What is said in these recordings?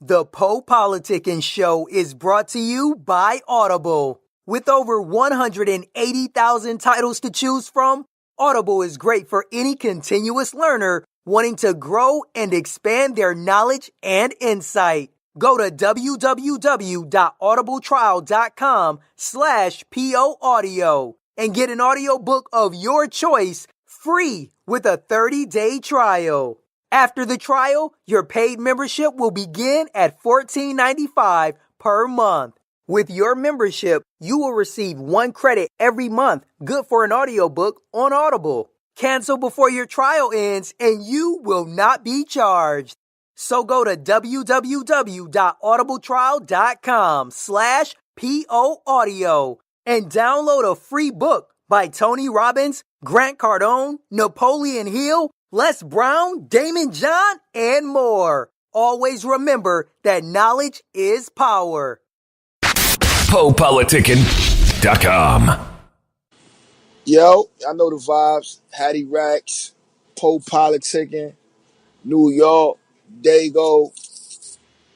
The PoPolitickin show is brought to you by Audible. With over 180,000 titles to choose from, Audible is great for any continuous learner wanting to grow and expand their knowledge and insight. Go to www.audibletrial.com/POAudio and get an audiobook of your choice free with a 30-day trial. After the trial, your paid membership will begin at $14.95 per month. With your membership, you will receive 1 credit every month, good for an audiobook on Audible. Cancel before your trial ends and you will not be charged. So go to www.audibletrial.com/POAudio and download a free book by Tony Robbins, Grant Cardone, Napoleon Hill, Les Brown, Damon John, and more. Always remember that knowledge is power. PoPolitickin.com. Yo, I know the vibes. Haddy Racks, PoPolitickin, New York, Dago,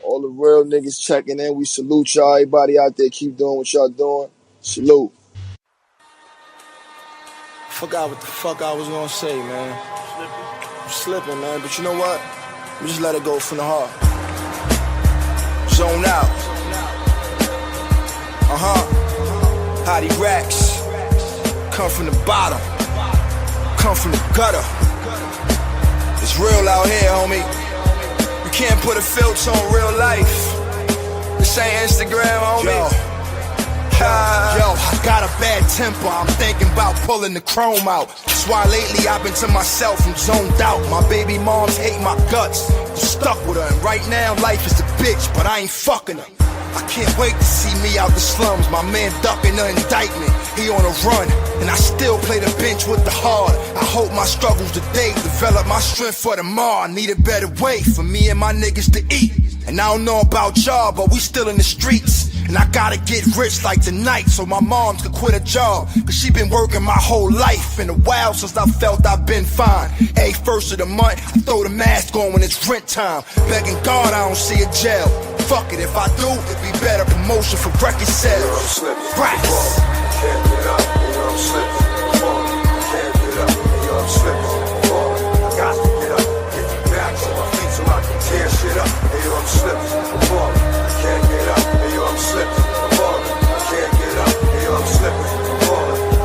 all the real niggas checking in. We salute y'all. Everybody out there, keep doing what y'all doing. Salute. Forgot what the fuck I was gonna say, man. I'm slipping, man, but you know what? We just let it go from the heart. Zone out. Haddy Racks. Come from the bottom. Come from the gutter. It's real out here, homie. You can't put a filter on real life. This ain't Instagram, homie. Yo, I got a bad temper. I'm thinking about pulling the chrome out. That's why lately I've been to myself and zoned out. My baby moms hate my guts. I'm stuck with her, and right now life is a bitch, but I ain't fucking her. I can't wait to see me out the slums. My man ducking the indictment. He on a run, and I still play the bench with the hard. I hope my struggles today develop my strength for tomorrow. I need a better way for me and my niggas to eat. And I don't know about y'all, but we still in the streets. And I gotta get rich like tonight so my mom could quit a job. Cause she been working my whole life. In a while since I felt I've been fine. Every first of the month, I throw the mask on when it's rent time. Begging God I don't see a jail. Fuck it, if I do, it'd be better promotion for record sales. Racks. Can't get up, I'm slipping. Can't get up, I'm slipping. I got to get up, get the back on my feet so I can tear shit up. I'm slipping. Can't get up, I'm slipping. Can't get up, I'm slipping. I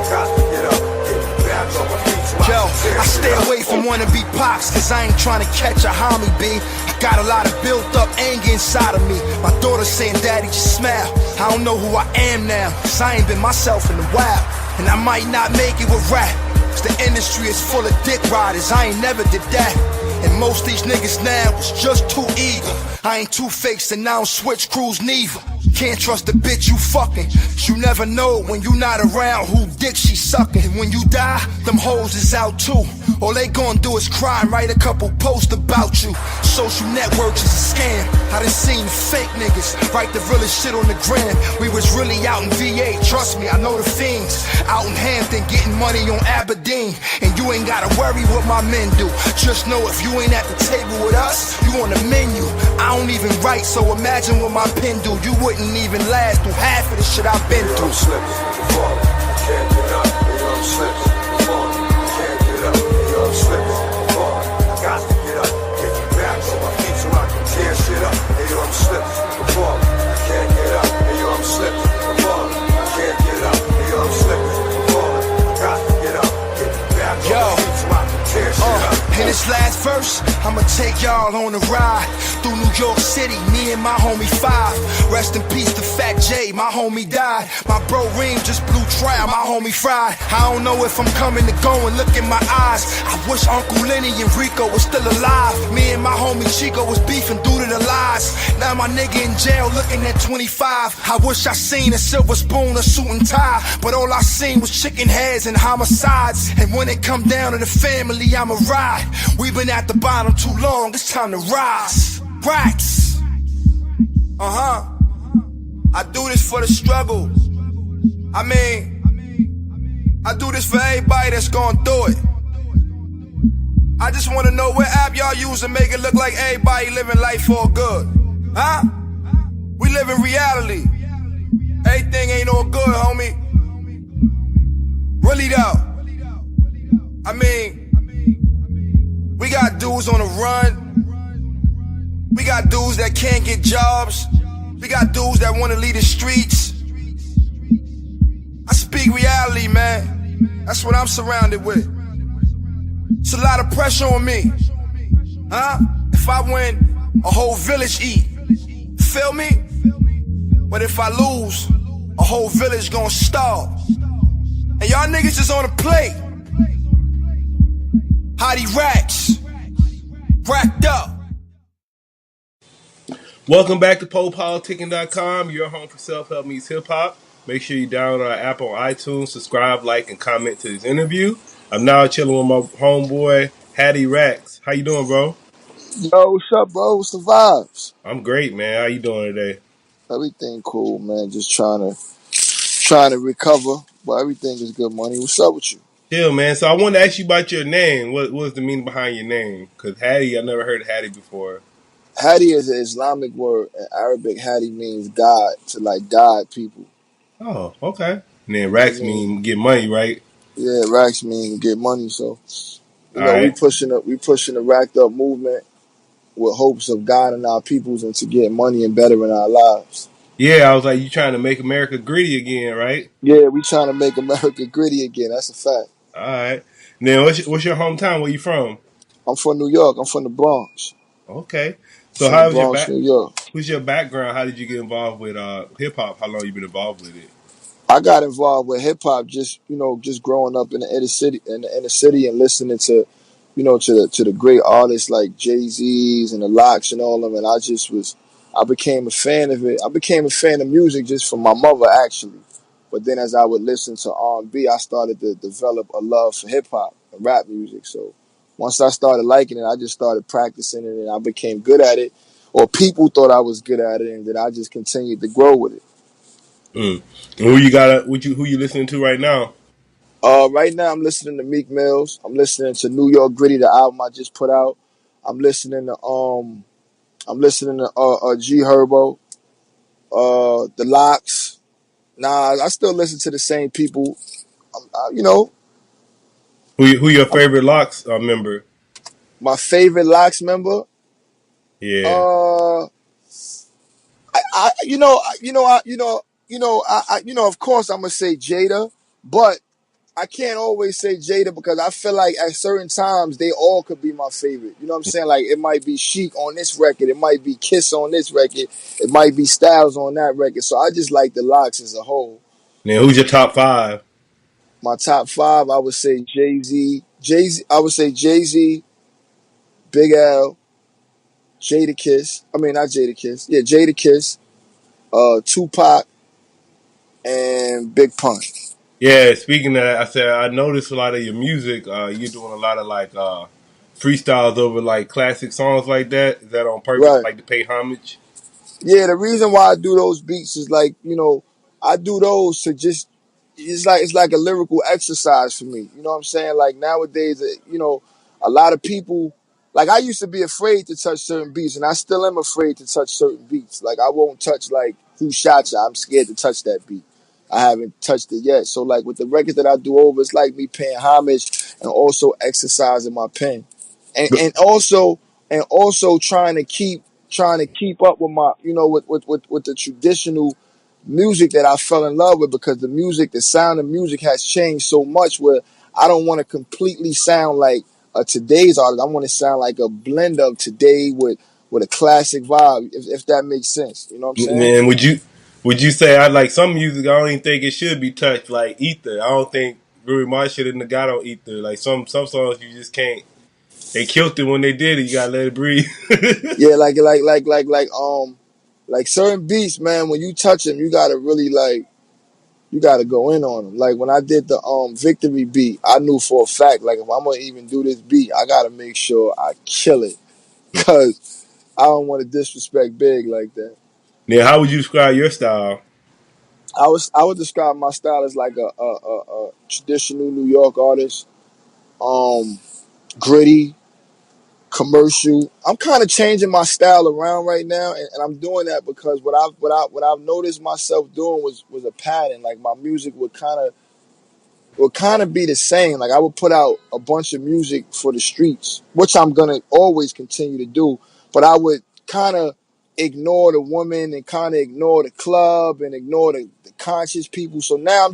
got to get up, get the back on my feet so I can tear shit up. I stay away from wannabe pops, cause I ain't trying to catch a homie, B. I got a lot of built up anger inside of me. My daughter saying, Daddy, just smile. I don't know who I am now, cause I ain't been myself in a while. And I might not make it with rap, cause the industry is full of dick riders. I ain't never did that. And most these niggas now is just too eager. I ain't two-faced and I don't switch crews neither. Can't trust the bitch you fucking. You never know when you not around who dick she sucking. And when you die, them hoes is out too. All they gon' do is cry and write a couple posts about you. Social networks is a scam. I done seen fake niggas write the realest shit on the gram. We was really out in VA, trust me, I know the fiends. Out in Hampton getting money on Aberdeen. And you ain't gotta worry what my men do. Just know if you ain't at the table with us, you on the menu. I don't even write, so imagine what my pen do. You wouldn't even last through half of the shit I've been through. I'm slipping, can't get up, I'm slipping. Can't get up, I'm slipping. I got to get up, get the back on my feet so I can tear shit up. I'm slipping. Can't get up, I'm slipping. Can't get up, I'm slipping. I got to get up, get the back on my feet so I can tear shit up. In this last verse, I'ma take y'all on a ride through New York City, me and my homie Five. Rest in peace to Fat J, my homie died. My bro Reem just blew trial, my homie fried. I don't know if I'm coming to go and look in my eyes. I wish Uncle Lenny and Rico was still alive. Me and my homie Chico was beefing due to the lies. Now my nigga in jail looking at 25. I wish I seen a silver spoon, a suit and tie, but all I seen was chicken heads and homicides. And when it come down to the family, I'ma ride. We've been at the bottom too long, it's time to rise. Racks. I do this for the struggle. I do this for everybody that's gonna do it. I just wanna know what app y'all use to make it look like everybody living life for good. Huh? We live in reality. Everything ain't all good, homie. Really though. I mean, we got dudes on the run. We got dudes that can't get jobs. We got dudes that wanna leave the streets. I speak reality, man. That's what I'm surrounded with. It's a lot of pressure on me. Huh? If I win, a whole village eat. Feel me? But if I lose, a whole village gon' starve. And y'all niggas is on the plate. Haddy Racks. Racked up. Welcome back to PoPolitickin.com, your home for self-help meets hip-hop. Make sure you download our app on iTunes, subscribe, like, and comment to this interview. I'm now chilling with my homeboy, Haddy Racks. How you doing, bro? Yo, what's up, bro? What's the vibes? I'm great, man. How you doing today? Everything cool, man. Just trying to recover, but everything is good, money. What's up with you? Chill, man. So I wanted to ask you about your name. What was the meaning behind your name? Because Haddy, I never heard Haddy before. Hadi is an Islamic word. In Arabic, Hadi means God, to like guide people. Oh, okay. And then You know what I Racks mean? mean get money, right? Yeah, racks mean get money. So, All we right. pushing the racked up movement with hopes of guiding our peoples and to get money and bettering our lives. Yeah, I was like, you trying to make America gritty again, right? Yeah, we trying to make America gritty again. That's a fact. All right. Now, what's your hometown? Where you from? I'm from New York. I'm from the Bronx. Okay. So From the how was your Bronx, back? New York. What's your background? How did you get involved with hip hop? How long you been involved with it? I got involved with hip hop just just growing up in the inner city and listening to to the great artists like Jay-Z's and the Locks and all of them, and I became a fan of it. I became a fan of music just from my mother actually, but then as I would listen to R&B, I started to develop a love for hip hop and rap music. So once I started liking it, I just started practicing it and I became good at it, or people thought I was good at it, and then I just continued to grow with it. Mm. And who you got? Who you listening to right now? Right now I'm listening to Meek Mills. I'm listening to New York Gritty, the album I just put out. I'm listening to G Herbo, the Locks. Nah, I still listen to the same people. You know, Who your favorite Locks member? my favorite Locks member. Yeah. Uh, I you know you know I you know you know I you know of course I'm gonna say Jada, but I can't always say Jada because I feel like at certain times they all could be my favorite. You know what I'm saying? Like it might be Chic on this record, it might be Kiss on this record, it might be Styles on that record. So I just like the Locks as a whole. Now, who's your top five? My top five, I would say I would say Jay-Z, Big L, Jada Kiss. I mean not Jada Kiss. Yeah, Jada Kiss, Tupac, and Big Pun. Yeah. Speaking of that, I said I noticed a lot of your music. You're doing a lot of like freestyles over like classic songs like that. Is that on purpose, Right. like to pay homage? Yeah, the reason why I do those beats is like, I do those to just it's like a lyrical exercise for me. You know what I'm saying? Like nowadays, a lot of people like I used to be afraid to touch certain beats and I still am afraid to touch certain beats. Like I won't touch like Who Shot Ya? I'm scared to touch that beat. I haven't touched it yet. So like with the record that I do over, it's like me paying homage and also exercising my pen. And also trying to keep up with my with the traditional music that I fell in love with, because the sound of music has changed so much where I don't want to completely sound like a today's artist. I want to sound like a blend of today with a classic vibe, if that makes sense. You know what I'm saying? Man, would you say I like some music? I don't even think it should be touched. Like Ether, I don't think Rui Mars should have got on Ether. Like some songs you just can't. They killed it when they did it. You gotta let it breathe. Yeah, like certain beats, man. When you touch them, you gotta really you gotta go in on them. Like when I did the Victory beat, I knew for a fact, like if I'm gonna even do this beat, I gotta make sure I kill it, cause I don't want to disrespect Big like that. Now, how would you describe your style? I would describe my style as like a traditional New York artist, gritty, commercial. I'm kind of changing my style around right now, and I'm doing that because what I've noticed myself doing was a pattern. Like my music would kind of be the same. Like I would put out a bunch of music for the streets, which I'm gonna always continue to do, but I would kind of ignore the woman and kind of ignore the club and ignore the conscious people. So now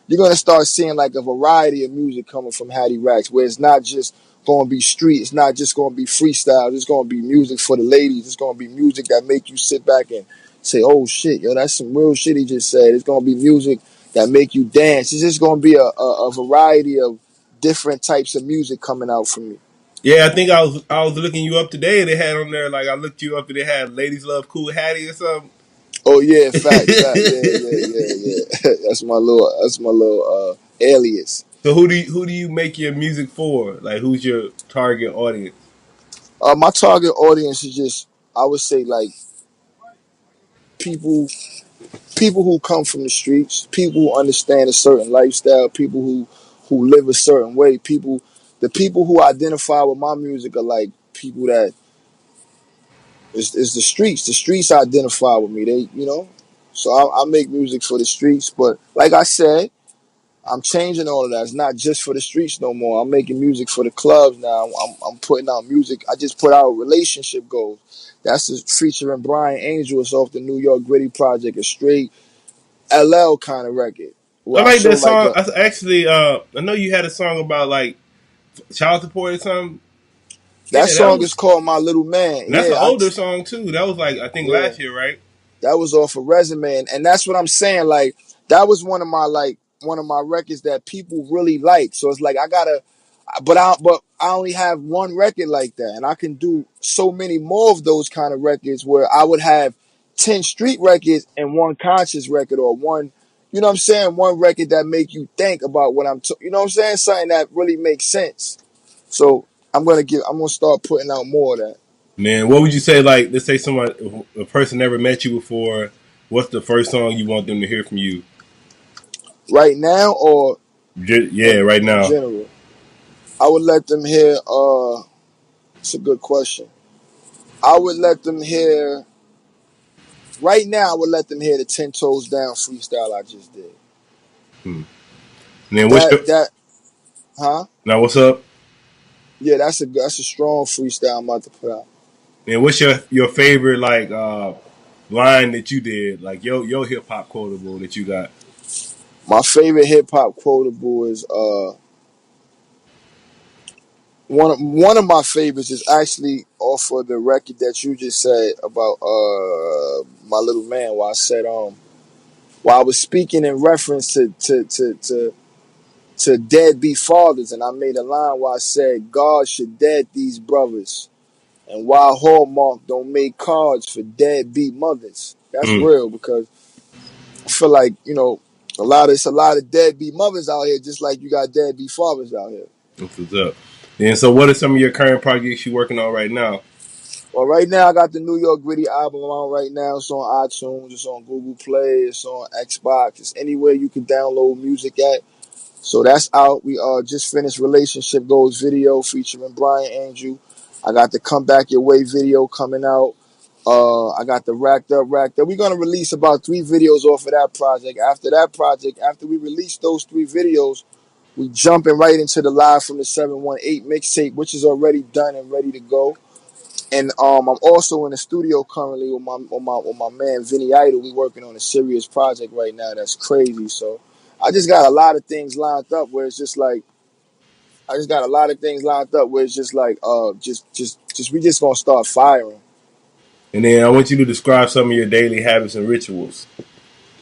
you're gonna start seeing like a variety of music coming from Haddy Racks, where it's not just gonna be street, it's not just gonna be freestyle, it's gonna be music for the ladies, it's gonna be music that make you sit back and say, oh shit, yo, that's some real shit he just said. It's gonna be music that make you dance. It's just gonna be a variety of different types of music coming out from me. Yeah, I think I was looking you up today. They had on there like I looked you up and they had "Ladies Love Cool Hattie" or something. Oh yeah, fact, yeah. That's my little alias. So who do you make your music for? Like who's your target audience? My target audience is just, I would say, like people people who come from the streets, people who understand a certain lifestyle, people who live a certain way, the people who identify with my music are like people that is the streets. The streets identify with me. So I make music for the streets. But like I said, I'm changing all of that. It's not just for the streets no more. I'm making music for the clubs now. I'm putting out music. I just put out Relationship Goals. That's featuring Brian Angel. It's off the New York Gritty Project, a straight LL kind of record. I Where I like show that like song. a I know you had a song about like child support or something. that Yeah, that song is was, called My Little Man. and that's an older song too. That was like I think Yeah. last year, right? That was off of Resumé, and that's what I'm saying. Like that was one of my records that people really like. So it's like but I only have one record like that, and I can do so many more of those kind of records where I would have 10 street records and one conscious record, or one, you know what I'm saying, one record that make you think about what you know what I'm saying, something that really makes sense. So I'm gonna start putting out more of that. Man, what would you say? Like, let's say a person never met you before. What's the first song you want them to hear from you? Right now, or Yeah, right in now. general, I would let them hear. It's a good question. I would let them hear. Right now, I would let them hear the 10 Toes Down freestyle I just did. Hmm. And then That, huh? now what's up? Yeah, that's a strong freestyle I'm about to put out. And what's your favorite like line that you did? Like your hip hop quotable that you got? My favorite hip hop quotable is one of my favorites is actually off of the record that you just said about My Little Man. Where I said while I was speaking in reference to deadbeat fathers, and I made a line where I said God should dead these brothers, and why Hallmark don't make cards for deadbeat mothers. That's Mm. real, because I feel like it's a lot of deadbeat mothers out here, just like you got deadbeat fathers out here. That's what's up. And so, what are some of your current projects you're working on right now? Well, right now I got the New York Gritty album on right now. It's on iTunes, it's on Google Play, it's on Xbox, it's anywhere you can download music at. So that's out. We just finished Relationship Goals video featuring Brian Angel. I got the Come Back Your Way video coming out. I got the Racked Up. We're gonna release about 3 videos off of that project. After we release those 3 videos, we jumping right into the Live from the 718 mixtape, which is already done and ready to go. And I'm also in the studio currently with my man Vinny Idol. We working on a serious project right now that's crazy. So I just got a lot of things lined up where it's just like we just gonna start firing. And then I want you to describe some of your daily habits and rituals.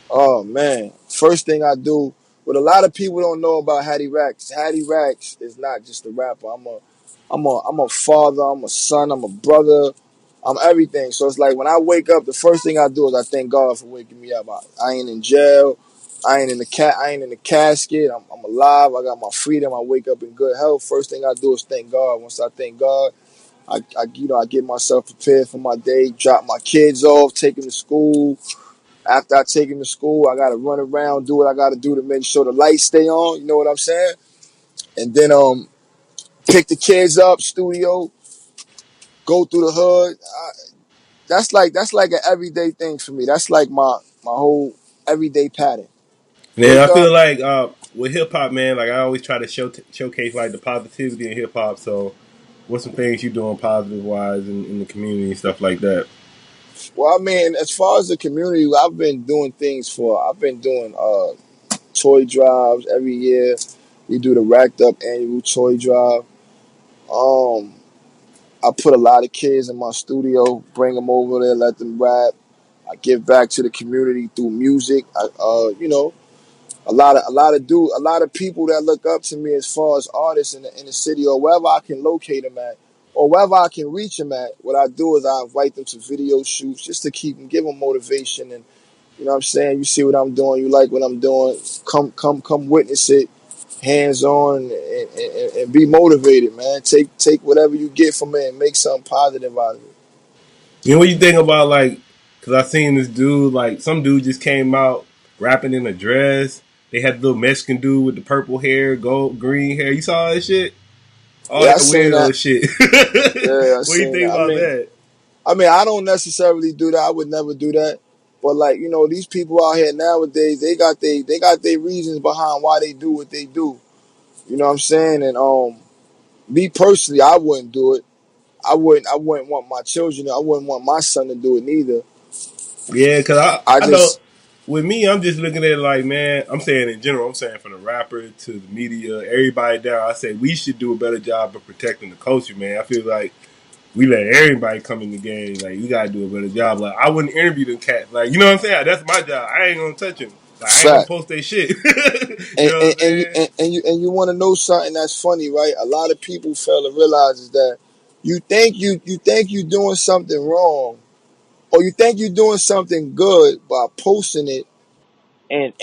Oh man. First thing I do, what a lot of people don't know about Haddy Racks. Haddy Racks is not just a rapper. I'm a father, I'm a son, I'm a brother, I'm everything. So it's like when I wake up, the first thing I do is I thank God for waking me up. I ain't in jail. I ain't in the casket. I'm alive. I got my freedom. I wake up in good health. First thing I do is thank God. Once I thank God, I get myself prepared for my day, drop my kids off, take them to school. After I take them to school, I gotta run around, do what I gotta do to make sure the lights stay on. You know what I'm saying? And then pick the kids up, studio. go through the hood. That's like an everyday thing for me. That's like my whole everyday pattern. Yeah, I Wake feel up. like with hip hop, man, like I always try to showcase like the positivity in hip hop. So, what's some things you doing positive wise in the community and stuff like that? Well, I mean, as far as the community, I've been doing things for. I've been doing toy drives every year. We do the racked up annual toy drive. Um, I put a lot of kids in my studio, bring them over there, let them rap. I give back to the community through music. A lot of people that look up to me as far as artists in the city or wherever I can locate them at or wherever I can reach them at. What I do is I invite them to video shoots just to give them motivation and you know what I'm saying. You see what I'm doing, you like what I'm doing. Come witness it, hands on, and be motivated, man. Take whatever you get from it and make something positive out of it. You know what you think about like? Because I seen this dude, like some dude just came out rapping in a dress. They had the little Mexican dude with the purple hair, gold green hair. You saw that shit? All Yeah, I that seen that. weirdo shit. Yeah, I What do you seen think that. about that? I don't necessarily do that. I would never do that. But like these people out here nowadays, they got their reasons behind why they do what they do. You know what I'm saying? And me personally, I wouldn't do it. I wouldn't want my children. I wouldn't want my son to do it neither. Yeah, because I I know just with me, I'm just looking at it like, man, I'm saying in general, I'm saying from the rapper to the media, everybody down, I say we should do a better job of protecting the culture, man. I feel like we let everybody come in the game. Like, we got to do a better job. Like, I wouldn't interview them cats. Like, you know what I'm saying? That's my job. I ain't going to touch them. Like, I ain't going to fact. post their shit. You And know what I'm and, and you saying? and you want to know something that's funny, right? A lot of people fail to realize is that you think you doing something wrong, or you think you're doing something good by posting it and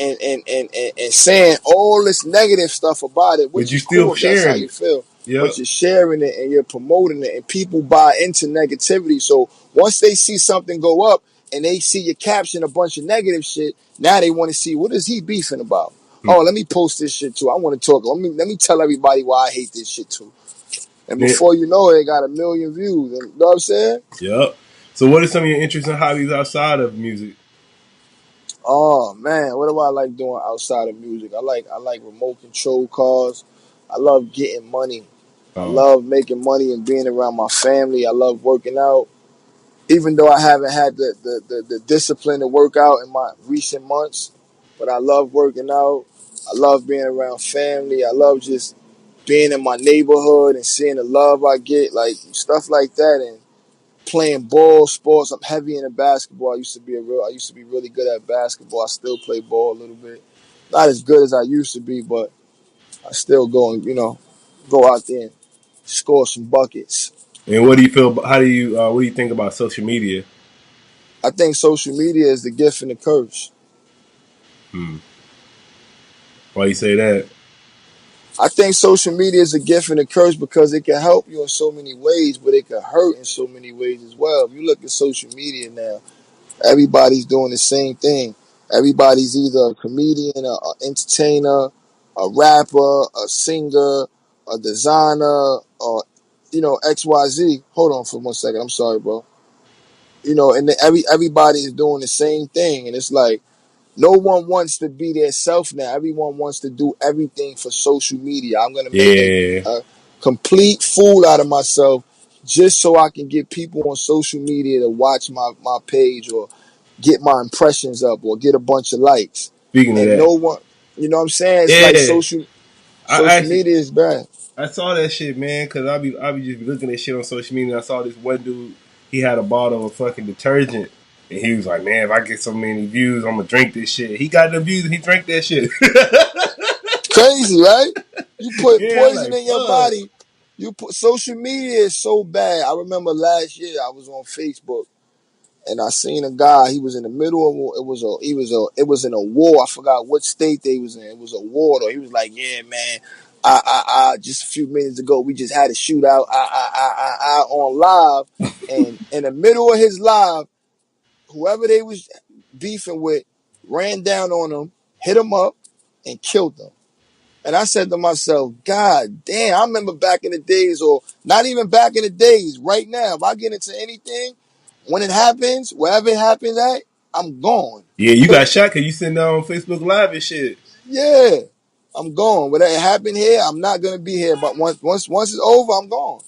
saying all this negative stuff about it, But which you is still cool if that's how sharing you it. feel. But Yep. you're sharing it and you're promoting it, and people buy into negativity. So once they see something go up and they see your caption a bunch of negative shit, now they want to see what is he beefing about. Hmm. Oh, let me post this shit too. I want to talk. Let me tell everybody why I hate this shit too. And Yeah. before you know it, it got 1 million views. And, you know what I'm saying? Yep. So, what are some of your interests and hobbies outside of music? Oh man, what do I like doing outside of music? I like remote control cars. I love getting money. I Oh, love making money and being around my family. I love working out. Even though I haven't had the discipline to work out in my recent months, but I love working out. I love being around family. I love just being in my neighborhood and seeing the love I get, like stuff like that. And playing ball, sports. I'm heavy into basketball. I used to be really good at basketball. I still play ball a little bit. Not as good as I used to be, but I still go and go out there and score some buckets. and what do you feel? How do you? What do you think about social media? I think social media is the gift and the curse. Hmm. Why you say that? I think social media is a gift and a curse because it can help you in so many ways, but it can hurt in so many ways as well. If you look at social media now, everybody's doing the same thing. Everybody's either a comedian, an entertainer, a rapper, a singer, a designer, or XYZ. Hold on for 1 second. I'm sorry, bro. And then everybody is doing the same thing, and it's like no one wants to be their self now. Everyone wants to do everything for social media. I'm gonna make Yeah. a complete fool out of myself just so I can get people on social media to watch my page or get my impressions up or get a bunch of likes. Speaking of And that, no one, you know what I'm saying? It's like yeah, I social actually media is bad. I saw that shit, man, because I be just looking at shit on social media. And I saw this one dude. He had a bottle of fucking detergent, and he was like, "Man, if I get so many views, I'm gonna drink this shit." He got the views, and he drank that shit. Crazy, right? You put Yeah, I'm poison like, in your fuck. body. You put social media is so bad. I remember last year I was on Facebook and I seen a guy. He was in the middle of it was in a war. I forgot what state they was in. It was a war though. He was like, "Yeah, man, I just a few minutes ago we just had a shootout. I on live, and in the middle of his live, whoever they was beefing with ran down on him, hit him up, and killed them. And I said to myself, God damn, I remember back in the days, or not even back in the days, right now, if I get into anything, when it happens, wherever it happens at, I'm gone. Yeah, you got shot because you sitting there on Facebook Live and shit. Yeah, I'm gone. Whatever happened here, I'm not gonna be here. But once it's over, I'm gone.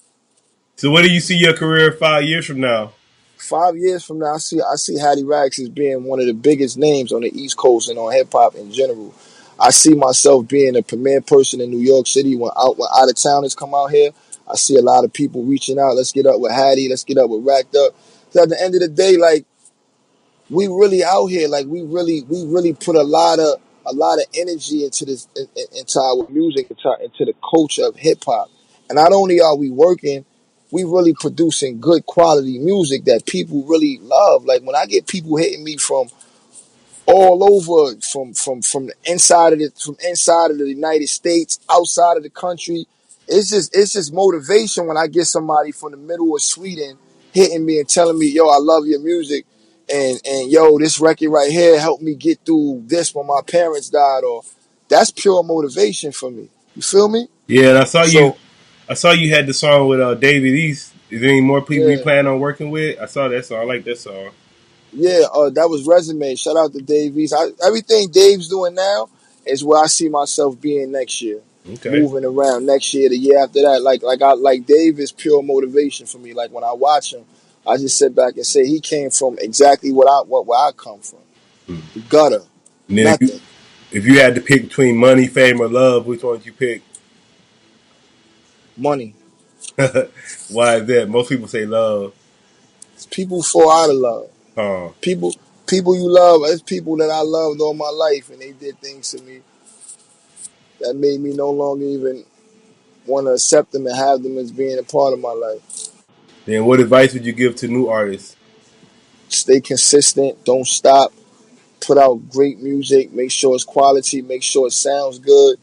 So where do you see your career 5 years from now? 5 years from now, I see Haddy Racks as being one of the biggest names on the East Coast and on hip hop in general. I see myself being a premier person in New York City when out of towners come out here. I see a lot of people reaching out. Let's get up with Haddy. Let's get up with Racked Up. So at the end of the day, like, we really out here. Like, we really put a lot of energy into this, into our music, into the culture of hip hop. And not only are we working, we really producing good quality music that people really love. Like, when I get people hitting me from all over, from the inside of the United States, outside of the country, it's just motivation when I get somebody from the middle of Sweden hitting me and telling me, yo, I love your music, and yo, this record right here helped me get through this when my parents died. Or that's pure motivation for me. You feel me? Yeah, and I saw you. So I saw you had the song with David East. Is there any more people you yeah. plan on working with? I saw that song. I like that song. Yeah, that was Resumé. Shout out to Dave East. Everything Dave's doing now is where I see myself being next year. Okay. Moving around next year, the year after that. Like Dave is pure motivation for me. Like, when I watch him, I just sit back and say he came from exactly where I come from. The gutter. And then Nothing. if you had to pick between money, fame, or love, which one would you pick? Money. Why is that? Most people say love. People fall out of love. Huh. People you love, it's people that I loved all my life, and they did things to me that made me no longer even want to accept them and have them as being a part of my life. Then what advice would you give to new artists? Stay consistent. Don't stop. Put out great music. Make sure it's quality. Make sure it sounds good.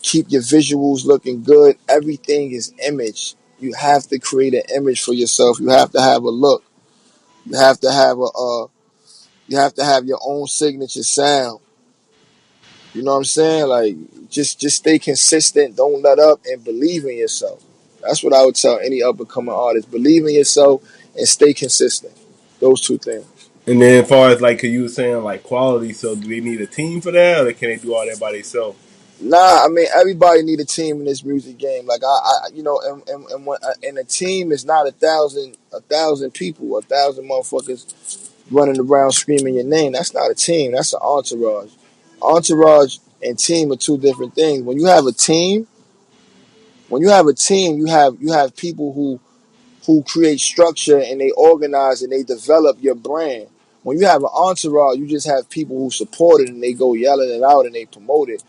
Keep your visuals looking good. Everything is image. You have to create an image for yourself. You have to have a look. You have to have you have to have your own signature sound. You know what I'm saying? Like, just stay consistent. Don't let up, and believe in yourself. That's what I would tell any up and coming artist. Believe in yourself and stay consistent. Those two things. And then as far as like, cause you were saying like quality, so do they need a team for that, or can they do all that by themselves? Nah, I mean, everybody need a team in this music game. Like, and a team is not a thousand people, 1,000 motherfuckers running around screaming your name. That's not a team. That's an entourage. Entourage and team are two different things. When you have a team, you have people who create structure, and they organize and they develop your brand. When you have an entourage, you just have people who support it and they go yelling it out and they promote it.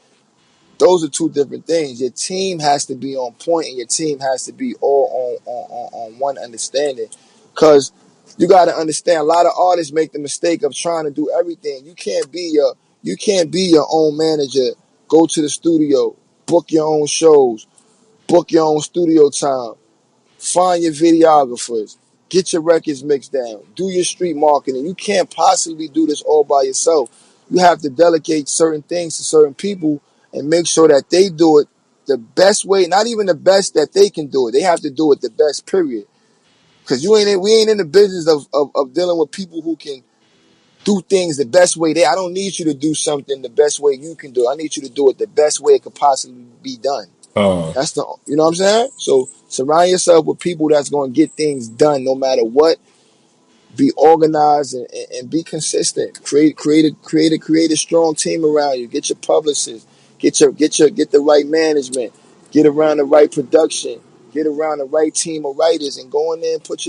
Those are two different things. Your team has to be on point, and your team has to be all on one understanding. Because you got to understand, a lot of artists make the mistake of trying to do everything. You can't be your own manager. Go to the studio, book your own shows, book your own studio time, find your videographers, get your records mixed down, do your street marketing. You can't possibly do this all by yourself. You have to delegate certain things to certain people and make sure that they do it the best way, not even the best that they can do it. They have to do it the best, period. Because we ain't in the business of dealing with people who can do things the best way. I don't need you to do something the best way you can do it. I need you to do it the best way it could possibly be done. You know what I'm saying? So surround yourself with people that's going to get things done no matter what. Be organized and be consistent. Create a strong team around you. Get your publicists. Get the right management. Get around the right production. Get around the right team of writers, and go in there and put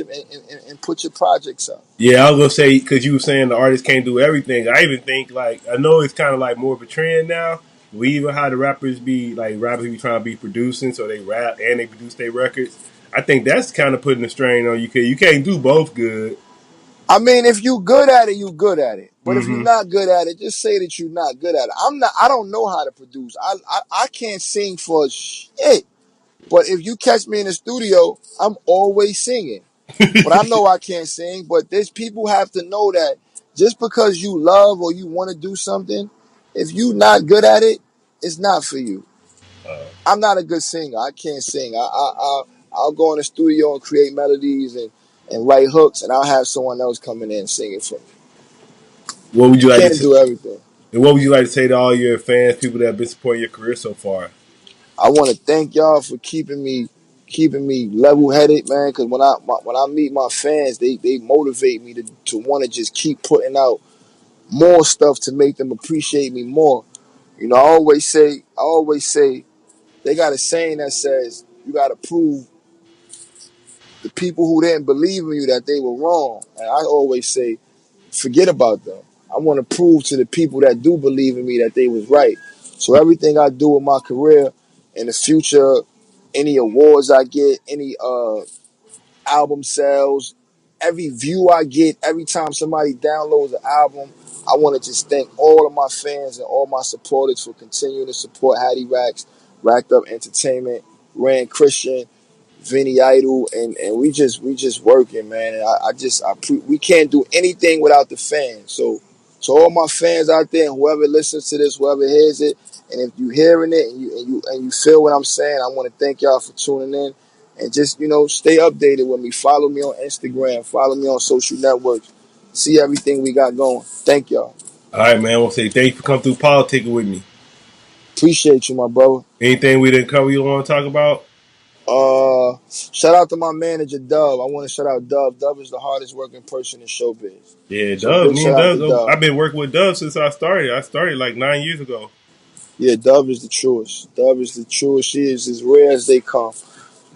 your projects up. Yeah, I was gonna say because you were saying the artist can't do everything. I even think like I know it's kind of like more of a trend now. We even how the rappers be trying to be producing, so they rap and they produce their records. I think that's kind of putting a strain on you. You can't do both good. I mean, if you good at it, you good at it. But if you're Mm-hmm. not good at it, just say that you're not good at it. I don't know how to produce. I can't sing for shit. But if you catch me in the studio, I'm always singing. But I know I can't sing. But there's people have to know that just because you love or you want to do something, if you not good at it, it's not for you. I'm not a good singer. I can't sing. I'll go in the studio and create melodies and write hooks, and I'll have someone else coming in and singing for me. What would you like Can't to? do everything. And what would you like to say to all your fans, people that have been supporting your career so far? I want to thank y'all for keeping me level headed, man. Because when I meet my fans, they motivate me to want to just keep putting out more stuff to make them appreciate me more. You know, I always say, they got a saying that says you got to prove the people who didn't believe in you that they were wrong. And I always say, forget about them. I want to prove to the people that do believe in me that they was right. So everything I do in my career, in the future, any awards I get, any album sales, every view I get, every time somebody downloads an album, I want to just thank all of my fans and all my supporters for continuing to support Haddy Racks, Racked Up Entertainment, Rand Christian, Vinny Idol, and we just working, man. And we can't do anything without the fans. So all my fans out there, and whoever listens to this, whoever hears it, and if you hearing it and you feel what I'm saying, I want to thank y'all for tuning in. And just, stay updated with me. Follow me on Instagram. Follow me on social networks. See everything we got going. Thank y'all. All right, man. I want to say thank you for coming through politicking with me. Appreciate you, my brother. Anything we didn't cover you want to talk about? Shout out to my manager, Dub. I want to shout out Dub. Dub is the hardest working person in showbiz. Yeah, So Dub. big Me shout and out to Dub. Dub. I've been working with Dub since I started. I started like 9 years ago. Yeah, Dub is the truest. Dub is the truest. She is as rare as they come.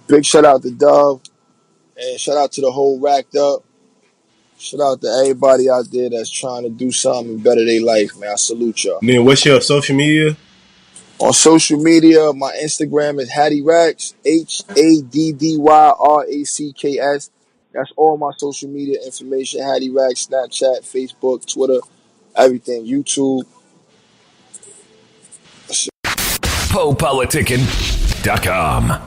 Big shout out to Dub. And shout out to the whole Racked Up. Shout out to everybody out there that's trying to do something and better their life, man. I salute y'all. And then what's your social media? On social media, my Instagram is Haddy Racks, HADDYRACKS. That's all my social media information. Haddy Racks, Snapchat, Facebook, Twitter, everything, YouTube. PoPolitickin.com.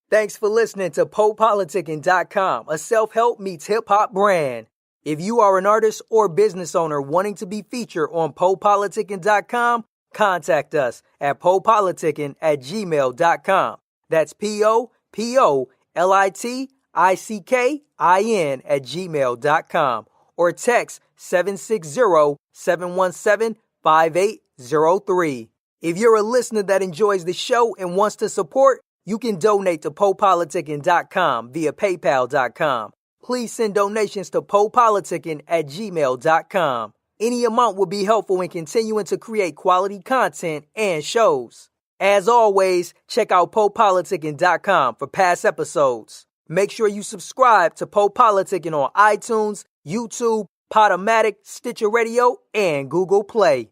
Thanks for listening to PoPolitickin.com, a self-help meets hip-hop brand. If you are an artist or business owner wanting to be featured on PoPolitickin.com, contact us at PoPolitickin@gmail.com. That's PoPolitickin@gmail.com. Or text 760-717-5803. If you're a listener that enjoys the show and wants to support, you can donate to PoPolitickin.com via PayPal.com. Please send donations to PoPolitickin@gmail.com. Any amount will be helpful in continuing to create quality content and shows. As always, check out PoPolitickin.com for past episodes. Make sure you subscribe to PoPolitickin on iTunes, YouTube, Podomatic, Stitcher Radio, and Google Play.